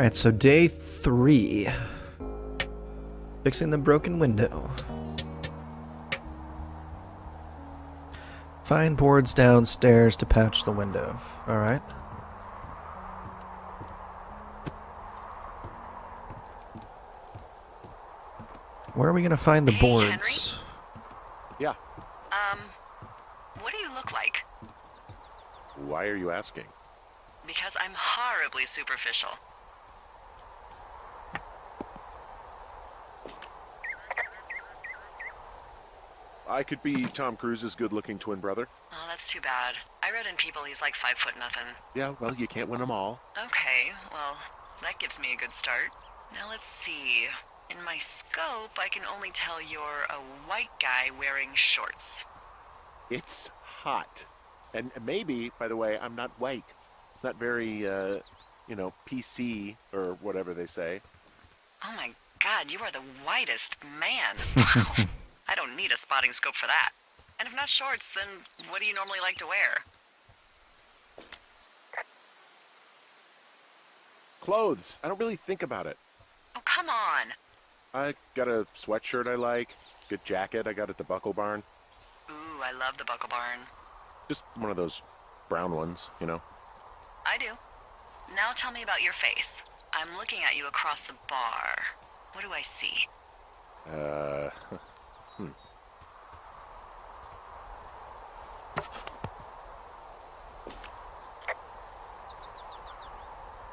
Alright, so day 3. Fixing the broken window. Find boards downstairs to patch the window. Alright. Where are we gonna find the boards? Henry? Yeah. What do you look like? Why are you asking? Because I'm horribly superficial. I could be Tom Cruise's good-looking twin brother. Oh, that's too bad. I read in People he's like 5 foot nothing. Yeah, well, you can't win them all. Okay, well, that gives me a good start. Now let's see. In my scope, I can only tell you're a white guy wearing shorts. It's hot. And maybe, by the way, I'm not white. It's not very, PC or whatever they say. Oh my god, you are the whitest man. Wow. I don't need a spotting scope for that. And if not shorts, then what do you normally like to wear? Clothes. I don't really think about it. Oh, come on. I got a sweatshirt I like. Good jacket I got at the Buckle Barn. Ooh, I love the Buckle Barn. Just one of those brown ones, you know. I do. Now tell me about your face. I'm looking at you across the bar. What do I see?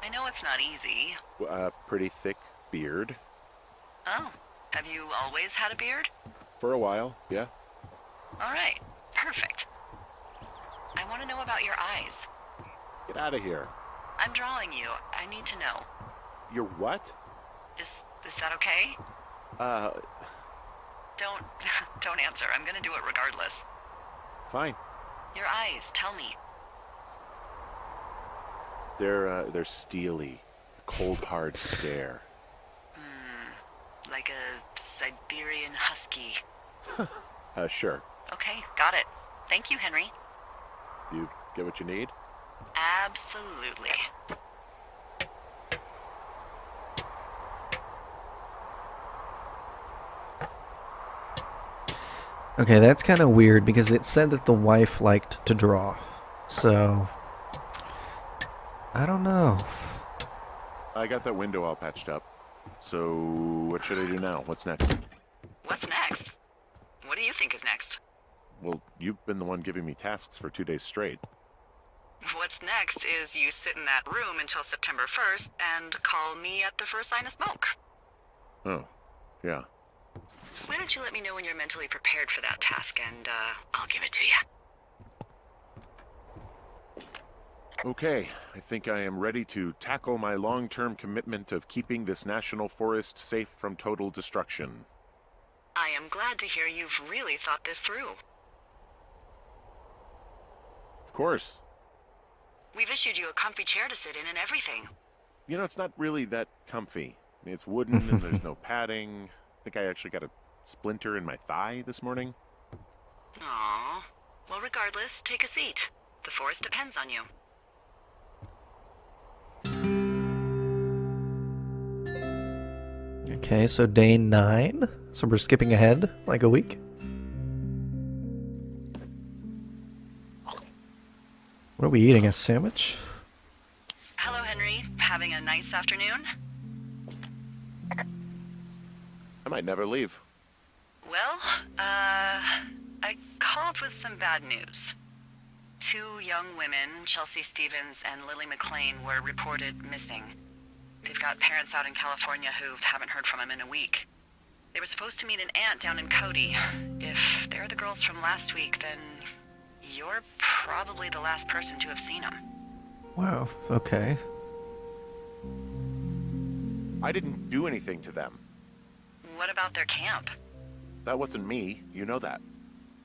I know it's not easy. Pretty thick beard. Oh, have you always had a beard? For a while, yeah. All right, perfect. I want to know about your eyes. Get out of here. I'm drawing you. I need to know. You're what? Is that okay? Don't don't answer. I'm gonna do it regardless. Fine. Your eyes, tell me. They're steely. Cold, hard stare. Like a Siberian husky. Sure. Okay, got it. Thank you, Henry. You get what you need? Absolutely. Okay, that's kind of weird because it said that the wife liked to draw. So, I don't know. I got that window all patched up. So, what should I do now? What's next? What's next? What do you think is next? Well, you've been the one giving me tasks for 2 days straight. What's next is you sit in that room until September 1st and call me at the first sign of smoke. Oh, yeah. Why don't you let me know when you're mentally prepared for that task and, I'll give it to you. Okay, I think I am ready to tackle my long-term commitment of keeping this national forest safe from total destruction. I am glad to hear you've really thought this through. Of course. We've issued you a comfy chair to sit in and everything. You know, it's not really that comfy. I mean, it's wooden and there's no padding. I think I actually got a splinter in my thigh this morning. Aww. Well, regardless, take a seat. The forest depends on you. Okay, so day 9. So we're skipping ahead like a week. What are we eating? A sandwich? Hello, Henry. Having a nice afternoon? I might never leave. Well, I called with some bad news. 2 young women, Chelsea Stevens and Lily McLean, were reported missing. They've got parents out in California who haven't heard from them in a week. They were supposed to meet an aunt down in Cody. If they're the girls from last week, then you're probably the last person to have seen them. Wow, okay. I didn't do anything to them. What about their camp? That wasn't me. You know that.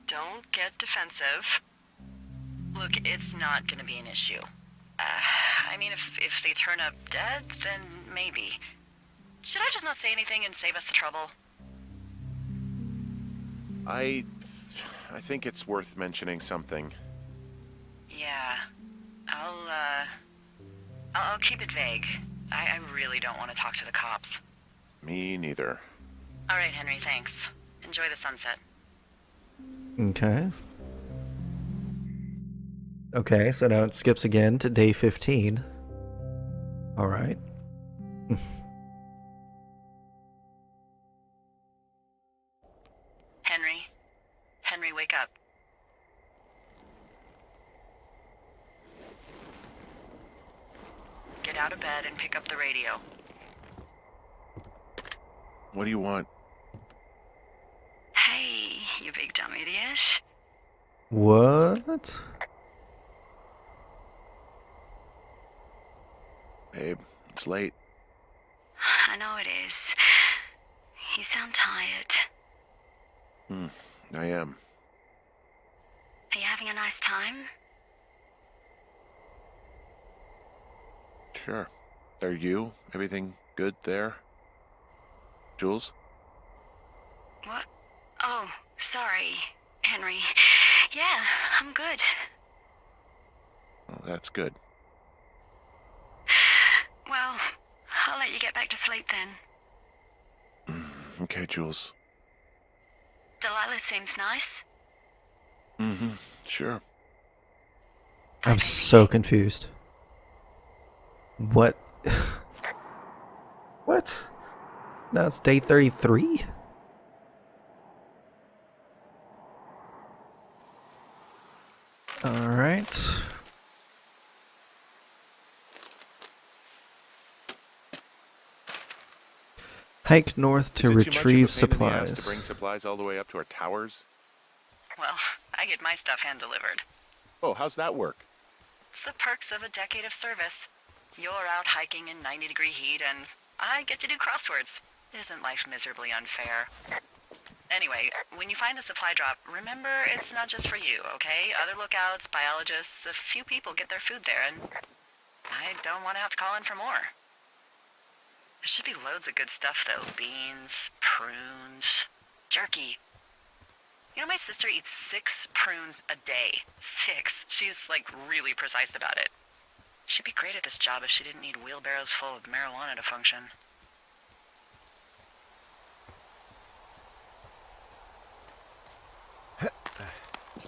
Don't get defensive. Look, it's not gonna be an issue. I mean, if they turn up dead, then maybe. Should I just not say anything and save us the trouble? I think it's worth mentioning something. Yeah. I'll keep it vague. I really don't want to talk to the cops. Me neither. All right, Henry, thanks. Enjoy the sunset. Okay. Okay, so now it skips again to day 15. All right. Henry? Henry, wake up. Get out of bed and pick up the radio. What do you want? Hey, you big dumb idiot. What? Babe, it's late. I know it is. You sound tired. I am. Are you having a nice time? Sure. Are you? Everything good there? Jules? What? Oh, sorry, Henry. Yeah, I'm good. Oh, that's good. Well, I'll let you get back to sleep then. Okay, Jules. Delilah seems nice. Sure. I'm so confused. What? What? Now it's day 33? Alright. Hike north to Is it too much of a retrieve pain in the ass supplies. to bring supplies all the way up to our towers? Well, I get my stuff hand-delivered. Oh, how's that work? It's the perks of a decade of service. You're out hiking in 90-degree heat, and I get to do crosswords. Isn't life miserably unfair? Anyway, when you find a supply drop, remember it's not just for you, okay? Other lookouts, biologists, a few people get their food there, and I don't want to have to call in for more. There should be loads of good stuff, though. Beans, prunes, jerky. You know, my sister eats 6 prunes a day. 6. She's, like, really precise about it. She'd be great at this job if she didn't need wheelbarrows full of marijuana to function.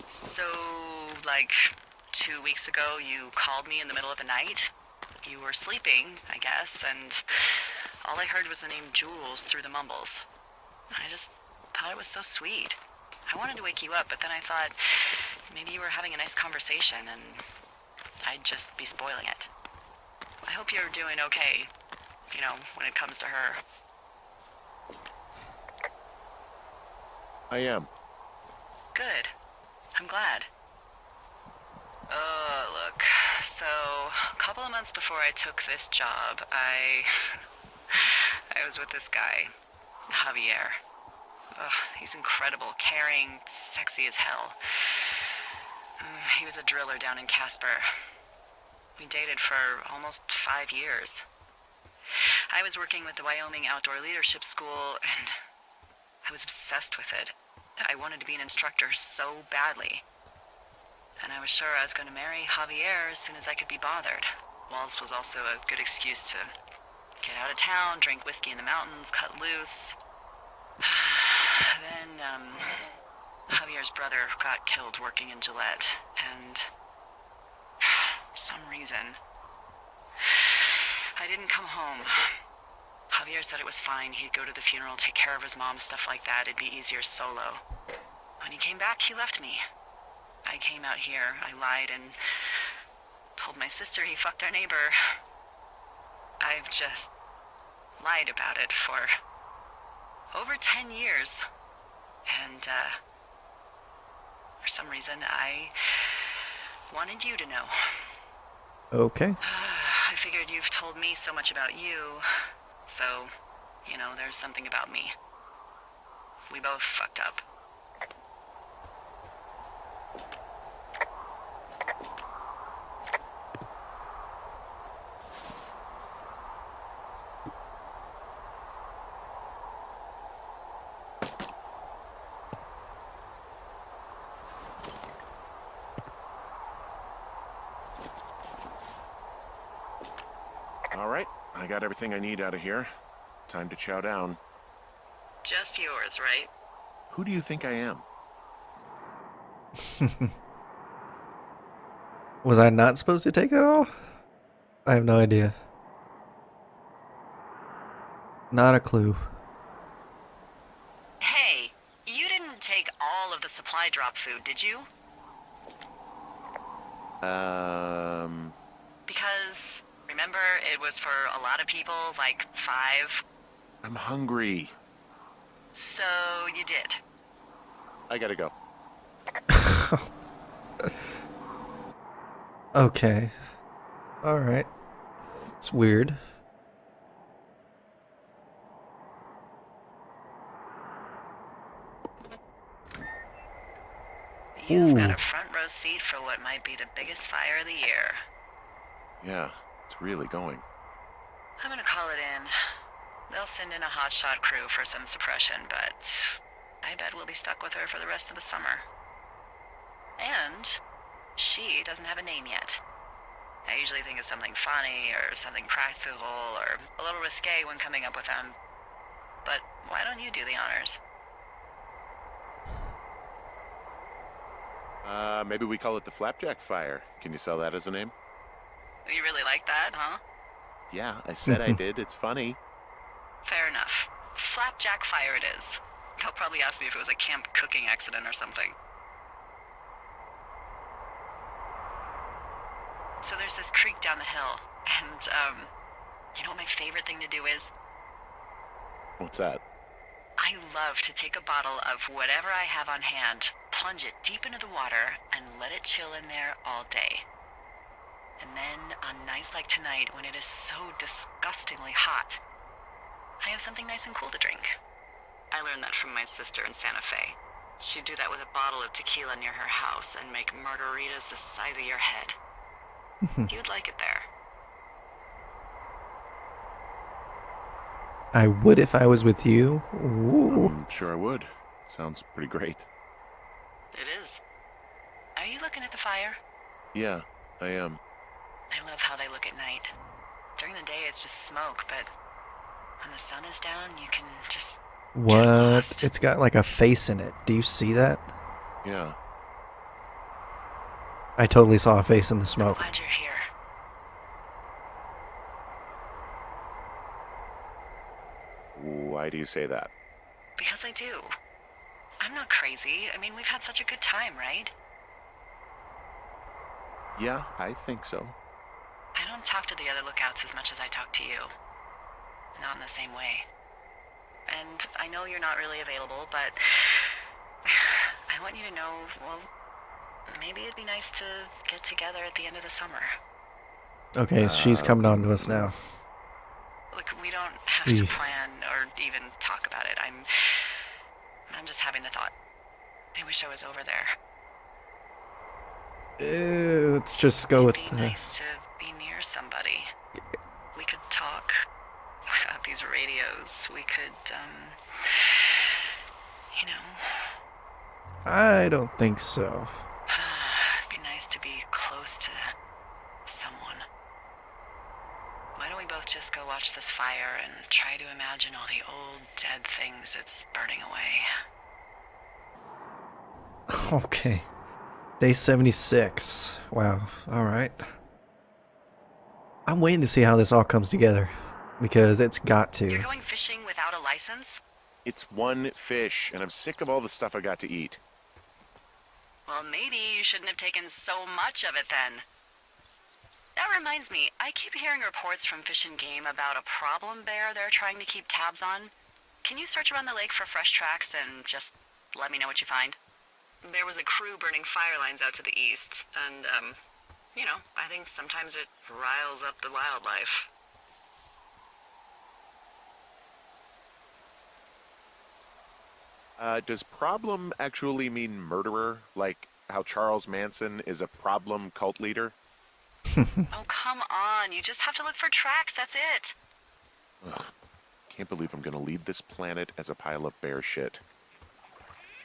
So, like, 2 weeks ago, you called me in the middle of the night. You were sleeping, I guess, and all I heard was the name Jules through the mumbles. I just thought it was so sweet. I wanted to wake you up, but then I thought maybe you were having a nice conversation and I'd just be spoiling it. I hope you're doing okay, you know, when it comes to her. I am. Good. I'm glad. Look, so a couple of months before I took this job, I was with this guy, Javier. He's incredible, caring, sexy as hell. He was a driller down in Casper. We dated for almost 5 years. I was working with the Wyoming Outdoor Leadership School, and I was obsessed with it. I wanted to be an instructor so badly. And I was sure I was going to marry Javier as soon as I could be bothered. Walls was also a good excuse to get out of town, drink whiskey in the mountains, cut loose. Then, Javier's brother got killed working in Gillette, and for some reason, I didn't come home. Javier said it was fine. He'd go to the funeral, take care of his mom, stuff like that. It'd be easier solo. When he came back, he left me. I came out here, I lied, and told my sister he fucked our neighbor. I've just lied about it for over 10 years. And, for some reason, I wanted you to know. Okay. I figured you've told me so much about you, so, you know, there's something about me. We both fucked up. All right, I got everything I need out of here. Time to chow down. Just yours, right? Who do you think I am? Was I not supposed to take that all? I have no idea. Not a clue. Hey, you didn't take all of the supply drop food, did you? Because, remember, it was for a lot of people, like 5. I'm hungry. So you did. I gotta go. Okay. Alright. It's weird. You've got Ooh. a front row seat for what might be the biggest fire of the year. Yeah, it's really going. I'm gonna call it in. They'll send in a hotshot crew for some suppression, but I bet we'll be stuck with her for the rest of the summer. And she doesn't have a name yet. I usually think of something funny or something practical or a little risque when coming up with them. But why don't you do the honors? Maybe we call it the Flapjack Fire. Can you sell that as a name? You really like that, huh? Yeah, I said I did. It's funny. Fair enough. Flapjack Fire it is. They'll probably ask me if it was a camp cooking accident or something. So there's this creek down the hill, and, you know what my favorite thing to do is? What's that? I love to take a bottle of whatever I have on hand, plunge it deep into the water, and let it chill in there all day. And then, on nights like tonight, when it is so disgustingly hot, I have something nice and cool to drink. I learned that from my sister in Santa Fe. She'd do that with a bottle of tequila near her house and make margaritas the size of your head. You'd like it there. I would if I was with you. Ooh. I'm sure I would. Sounds pretty great. It is. Are you looking at the fire? Yeah, I am. I love how they look at night. During the day, it's just smoke, but when the sun is down, you can just get What? lost. It's got like a face in it. Do you see that? Yeah. I totally saw a face in the I'm smoke. glad you're here. Why do you say that? Because I do. I'm not crazy. I mean, we've had such a good time, right? Yeah, I think so. I don't talk to the other lookouts as much as I talk to you. Not in the same way. And I know you're not really available, but I want you to know, well, maybe it'd be nice to get together at the end of the summer. Okay, she's coming on to us now. Look, we don't have to Eef. plan or even talk about it. I'm just having the thought. I wish I was over there. Let's just go with It'd be the... nice to be near somebody. We could talk without these radios. We could, you know. I don't think so. It'd be nice to be close to someone. Why don't we both just go watch this fire and try to imagine all the old dead things it's burning away? Okay. Day 76. Wow. Alright. I'm waiting to see how this all comes together. Because it's got to. You're going fishing without a license? It's one fish, and I'm sick of all the stuff I got to eat. Well, maybe you shouldn't have taken so much of it then. That reminds me, I keep hearing reports from Fish and Game about a problem bear they're trying to keep tabs on. Can you search around the lake for fresh tracks and just let me know what you find? There was a crew burning fire lines out to the east, and, you know, I think sometimes it riles up the wildlife. Does problem actually mean murderer? Like how Charles Manson is a problem cult leader? Oh, come on. You just have to look for tracks, that's it. Ugh, can't believe I'm gonna leave this planet as a pile of bear shit.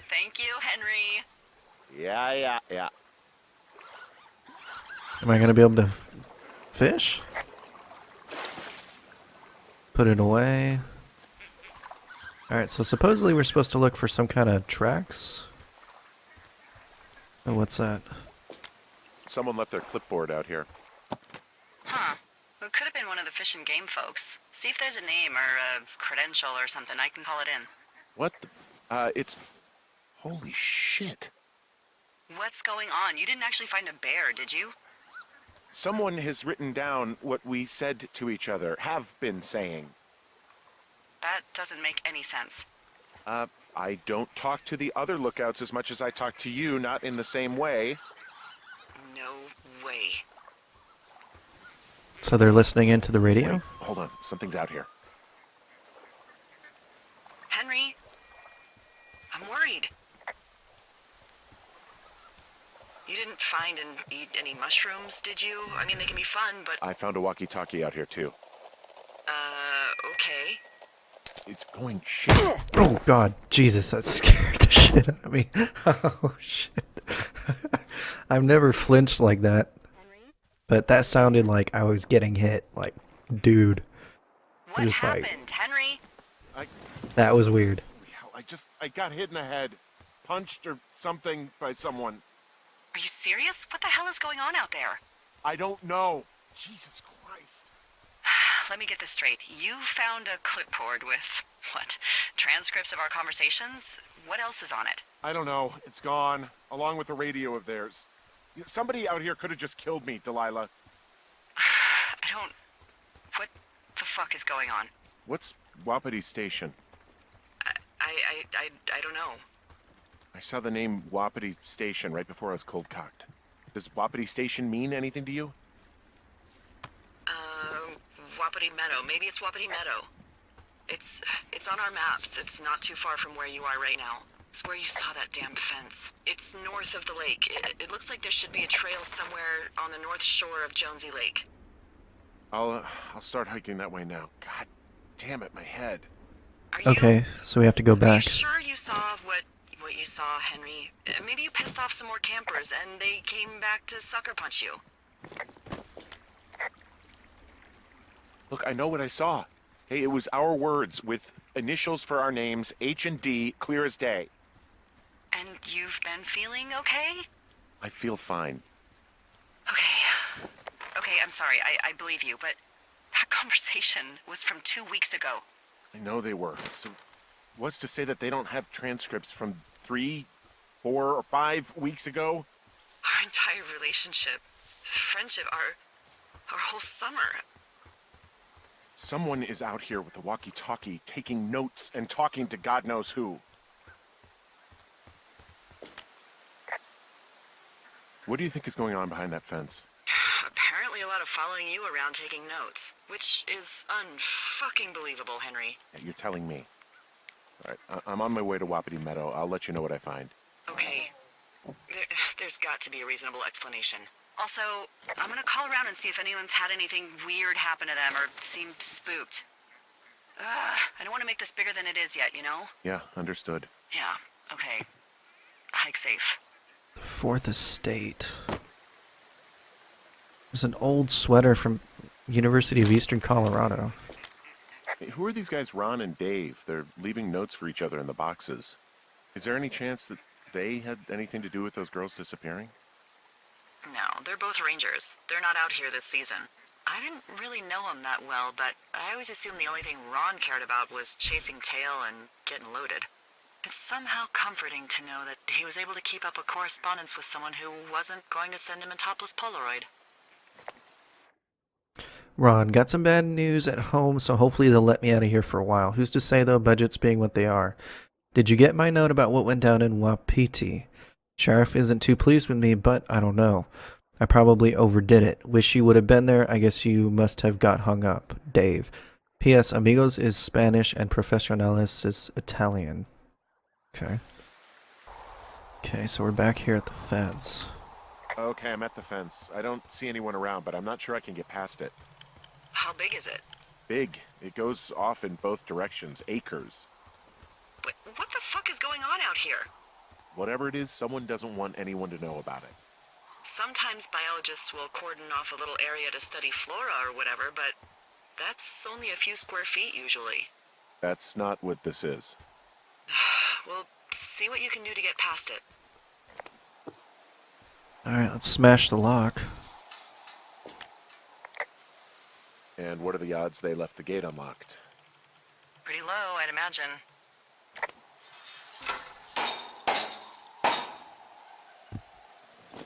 Thank you, Henry. Yeah. Am I going to be able to fish? Put it away. Alright, so supposedly we're supposed to look for some kind of tracks. Oh, what's that? Someone left their clipboard out here. Huh. It could have been one of the Fish and Game folks. See if there's a name or a credential or something. I can call it in. What the? It's... Holy shit. What's going on? You didn't actually find a bear, did you? Someone has written down what we said to each other, have been saying. That doesn't make any sense. I don't talk to the other lookouts as much as I talk to you, not in the same way. No way. So they're listening into the radio? Wait, hold on, something's out here. Henry? I'm worried. You didn't find and eat any mushrooms, did you? I mean, they can be fun, but... I found a walkie-talkie out here, too. Okay. It's going shit. Oh god, Jesus, that scared the shit out of me. Oh shit. I've never flinched like that. But that sounded like I was getting hit. Like, dude. What Just like- happened, Henry? That was weird. I got hit in the head. Punched or something by someone. Are you serious? What the hell is going on out there? I don't know. Jesus Christ. Let me get this straight. You found a clipboard with, what, transcripts of our conversations? What else is on it? I don't know. It's gone, along with the radio of theirs. Somebody out here could have just killed me, Delilah. What the fuck is going on? What's Wapiti Station? I don't know. I saw the name Wapiti Station right before I was cold-cocked. Does Wapiti Station mean anything to you? Wapiti Meadow. Maybe it's Wapiti Meadow. It's on our maps. It's not too far from where you are right now. It's where you saw that damn fence. It's north of the lake. It looks like there should be a trail somewhere on the north shore of Jonesy Lake. I'll start hiking that way now. God damn it, my head. Are you, Okay, so we have to go Are you back. sure you saw what you saw, Henry? Maybe you pissed off some more campers and they came back to sucker punch you. Look, I know what I saw. Hey, it was our words with initials for our names, H and D, clear as day. And you've been feeling okay? I feel fine. Okay, I'm sorry, I believe you, but that conversation was from 2 weeks ago. I know they were. So what's to say that they don't have transcripts from 3, 4, or 5 weeks ago? Our entire relationship, friendship, our whole summer. Someone is out here with the walkie-talkie taking notes and talking to God knows who. What do you think is going on behind that fence? Apparently a lot of following you around taking notes, which is unfucking believable, Henry. Yeah, you're telling me. All right, I'm on my way to Wapiti Meadow. I'll let you know what I find. Okay. There's got to be a reasonable explanation. Also, I'm gonna call around and see if anyone's had anything weird happen to them or seemed spooked. I don't want to make this bigger than it is yet, you know? Yeah, understood. Yeah, okay. Hike safe. The Fourth Estate. There's an old sweater from University of Eastern Colorado. Hey, who are these guys, Ron and Dave? They're leaving notes for each other in the boxes. Is there any chance that they had anything to do with those girls disappearing? No, they're both rangers. They're not out here this season. I didn't really know them that well, but I always assumed the only thing Ron cared about was chasing tail and getting loaded. It's somehow comforting to know that he was able to keep up a correspondence with someone who wasn't going to send him a topless Polaroid. Ron, got some bad news at home, so hopefully they'll let me out of here for a while. Who's to say, though, budgets being what they are? Did you get my note about what went down in Wapiti? Sheriff isn't too pleased with me, but I don't know. I probably overdid it. Wish you would have been there. I guess you must have got hung up. Dave. P.S. Amigos is Spanish and Profesionales is Italian. Okay. Okay, so we're back here at the fence. Okay, I'm at the fence. I don't see anyone around, but I'm not sure I can get past it. How big is it? Big. It goes off in both directions. Acres. But what the fuck is going on out here? Whatever it is, someone doesn't want anyone to know about it. Sometimes biologists will cordon off a little area to study flora or whatever, but That's only a few square feet usually. That's not what this is. Well, see what you can do to get past it. Alright, let's smash the lock. And what are the odds they left the gate unlocked? Pretty low, I'd imagine.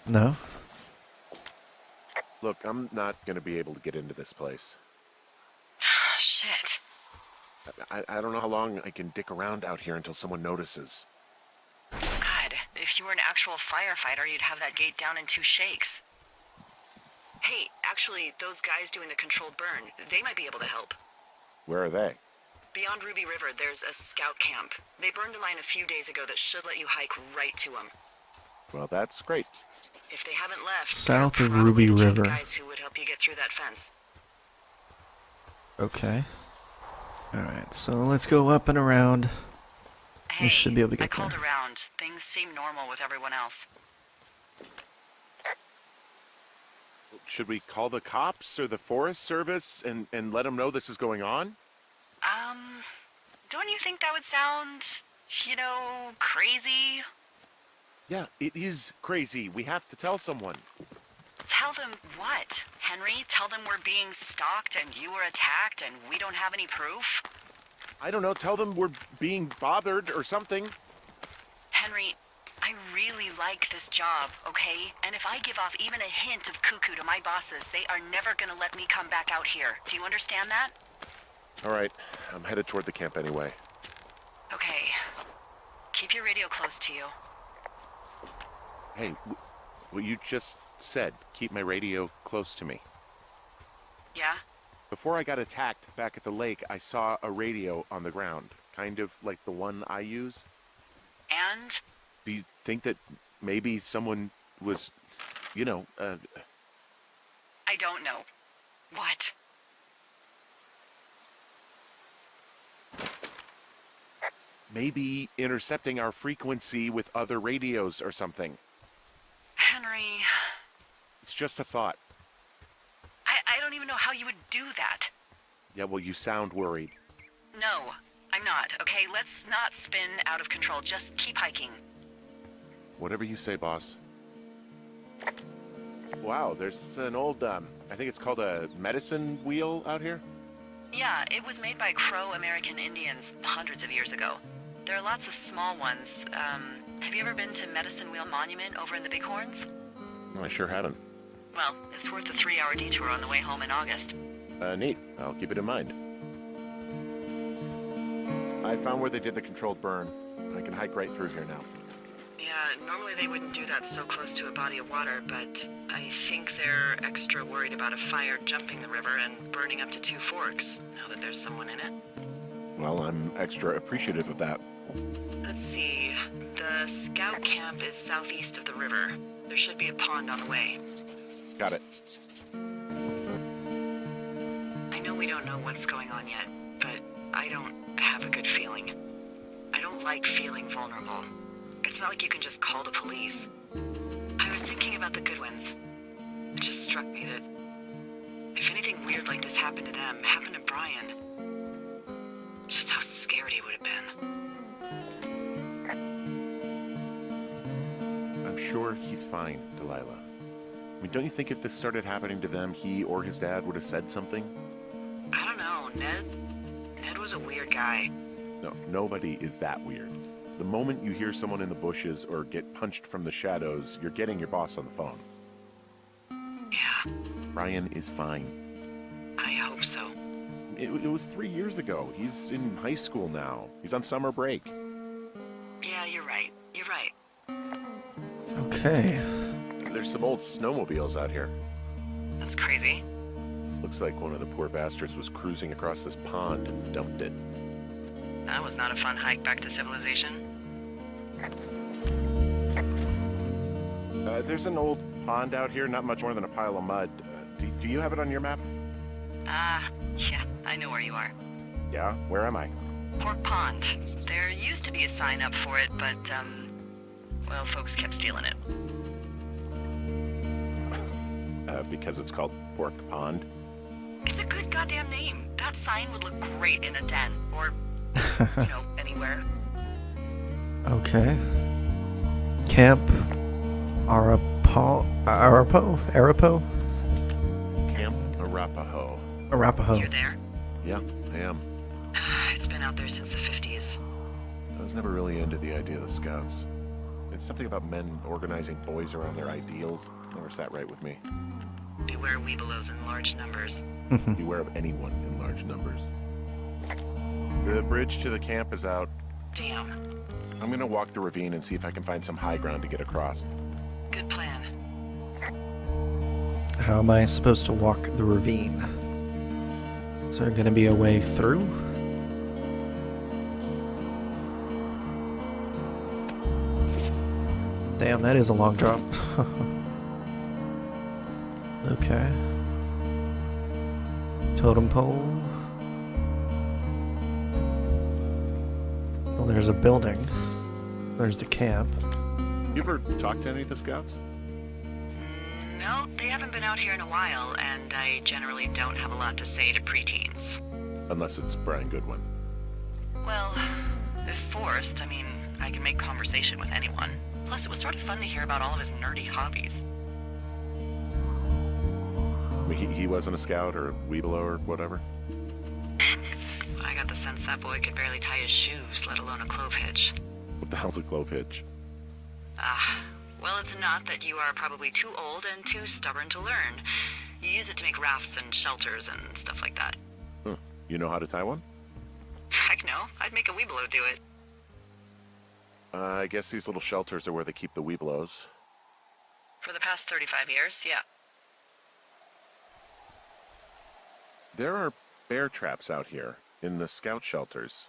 No? Look, I'm not going to be able to get into this place. Shit. I don't know how long I can dick around out here until someone notices. God, if you were an actual firefighter, you'd have that gate down in 2 shakes. Hey, actually, those guys doing the controlled burn, they might be able to help. Where are they? Beyond Ruby River, there's a scout camp. They burned a line a few days ago that should let you hike right to them. Well, that's great. If they haven't left, South there are of probably Ruby the type River. of guys who would help you get through that fence. Okay. Alright, so let's go up and around. Hey, We should be able to I get called there. around. Things seem normal with everyone else. Should we call the cops or the Forest Service and let them know this is going on? Don't you think that would sound, crazy? Yeah, it is crazy. We have to tell someone. Tell them what? Henry, tell them we're being stalked and you were attacked and we don't have any proof? I don't know, tell them we're being bothered or something. Henry, I really like this job, okay? And if I give off even a hint of cuckoo to my bosses, they are never gonna let me come back out here. Do you understand that? All right, I'm headed toward the camp anyway. Okay. Keep your radio close to you. Hey, what you just said, keep my radio close to me. Yeah? Before I got attacked back at the lake, I saw a radio on the ground, kind of like the one I use. And? Do you think that maybe someone was, I don't know. What? maybe intercepting our frequency with other radios or something? Henry, It's just a thought. I don't even know how you would do that. Yeah, well, you sound worried. No, I'm not, okay? Let's not spin out of control. Just keep hiking. Whatever you say, boss. Wow, there's an old, I think it's called a medicine wheel out here. Yeah, it was made by Crow American Indians hundreds of years ago. There are lots of small ones. Have you ever been to Medicine Wheel Monument over in the Bighorns? No, I sure haven't. Well, it's worth a 3-hour detour on the way home in August. Neat. I'll keep it in mind. I found where they did the controlled burn. I can hike right through here now. Yeah, normally they wouldn't do that so close to a body of water, but I think they're extra worried about a fire jumping the river and burning up to 2 forks, now that there's someone in it. Well, I'm extra appreciative of that. Let's see. The scout camp is southeast of the river. There should be a pond on the way. Got it. I know we don't know what's going on yet, but I don't have a good feeling. I don't like feeling vulnerable. It's not like you can just call the police. I was thinking about the Goodwins. It just struck me that if anything weird like this happened to them, happened to Brian, just how scared he would have been. I'm sure he's fine, Delilah. I mean, don't you think if this started happening to them, he or his dad would have said something? I don't know, Ned was a weird guy. No, nobody is that weird. The moment you hear someone in the bushes or get punched from the shadows, you're getting your boss on the phone. Yeah, Brian is fine. I hope so. It was 3 years ago. He's in high school now. He's on summer break. Yeah, you're right. You're right. Okay. There's some old snowmobiles out here. That's crazy. Looks like one of the poor bastards was cruising across this pond and dumped it. That was not a fun hike back to civilization. There's an old pond out here, not much more than a pile of mud. Do you have it on your map? Yeah, I know where you are. Yeah, where am I? Pork Pond. There used to be a sign up for it, but, well, folks kept stealing it. Because it's called Pork Pond. It's a good goddamn name. That sign would look great in a den, or, anywhere. Okay. Camp Arapaho? Camp Arapaho. Arapaho. You're there? Yeah, I am. It's been out there since the 50s. I was never really into the idea of the Scouts. It's something about men organizing boys around their ideals. Never sat right with me. Beware weebelows in large numbers. Beware of anyone in large numbers. The bridge to the camp is out. Damn. I'm gonna walk the ravine and see if I can find some high ground to get across. Good plan. How am I supposed to walk the ravine? Is there going to be a way through? Damn, that is a long drop. Okay. Totem pole. Well, there's a building. There's the camp. You ever talked to any of the Scouts? No, they haven't been out here in a while, and I generally don't have a lot to say to preteens. Unless it's Brian Goodwin. Well, if forced, I can make conversation with anyone. Plus, it was sort of fun to hear about all of his nerdy hobbies. I mean, he wasn't a Scout or a Weeblo or whatever? I got the sense that boy could barely tie his shoes, let alone a clove hitch. What the hell's a clove hitch? Well, it's a knot that you are probably too old and too stubborn to learn. You use it to make rafts and shelters and stuff like that. Huh. You know how to tie one? Heck no, I'd make a weebelow do it. I guess these little shelters are where they keep the Weeblos. For the past 35 years, yeah. There are bear traps out here, in the Scout shelters.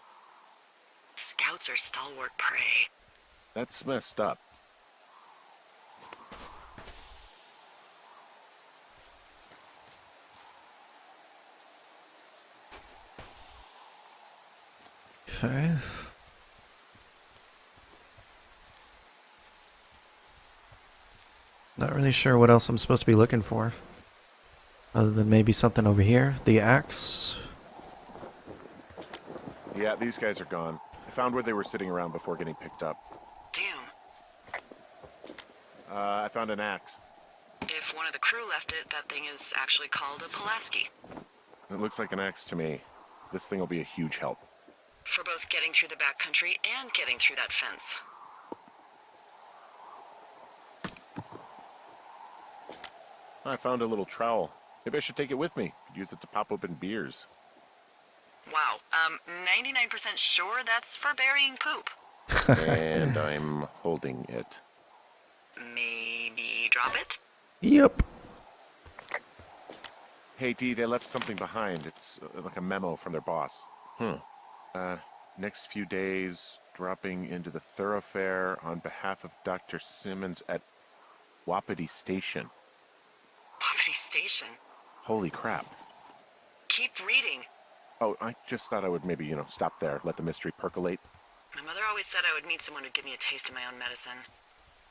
Scouts are stalwart prey. That's messed up. Okay. Not really sure what else I'm supposed to be looking for. Other than maybe something over here. The axe. Yeah, these guys are gone. I found where they were sitting around before getting picked up. Damn. I found an axe. If one of the crew left it, that thing is actually called a Pulaski. It looks like an axe to me. This thing will be a huge help. For both getting through the backcountry and getting through that fence. I found a little trowel. Maybe I should take it with me. Could use it to pop open beers. Wow, 99% sure that's for burying poop. And I'm holding it. Maybe drop it? Yep. Hey, Dee, they left something behind. It's like a memo from their boss. Next few days, dropping into the thoroughfare on behalf of Dr. Simmons at Wapiti Station. Wapiti Station? Holy crap. Keep reading. Oh, I just thought I would maybe, stop there, let the mystery percolate. My mother always said I would meet someone who'd give me a taste of my own medicine.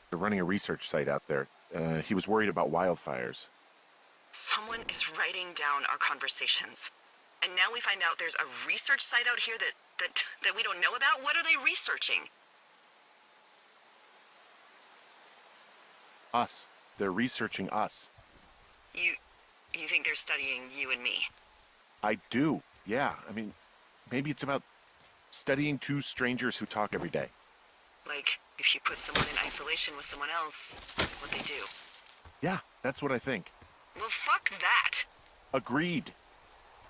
They're running a research site out there. He was worried about wildfires. Someone is writing down our conversations. And now we find out there's a research site out here that we don't know about? What are they researching? Us. They're researching us. You think they're studying you and me? I do, yeah. Maybe it's about studying two strangers who talk every day. Like, if you put someone in isolation with someone else, what they do. Yeah, that's what I think. Well, fuck that. Agreed.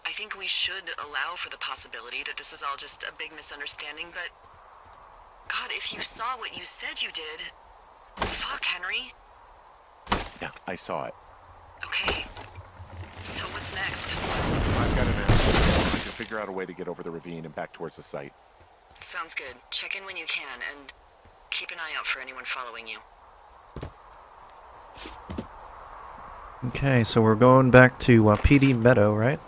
I think we should allow for the possibility that this is all just a big misunderstanding, but... God, if you saw what you said you did... Fuck, Henry. Yeah, I saw it. Okay. So what's next? I've got an answer. I can figure out a way to get over the ravine and back towards the site. Sounds good. Check in when you can, and keep an eye out for anyone following you. Okay, so we're going back to PD Meadow, right?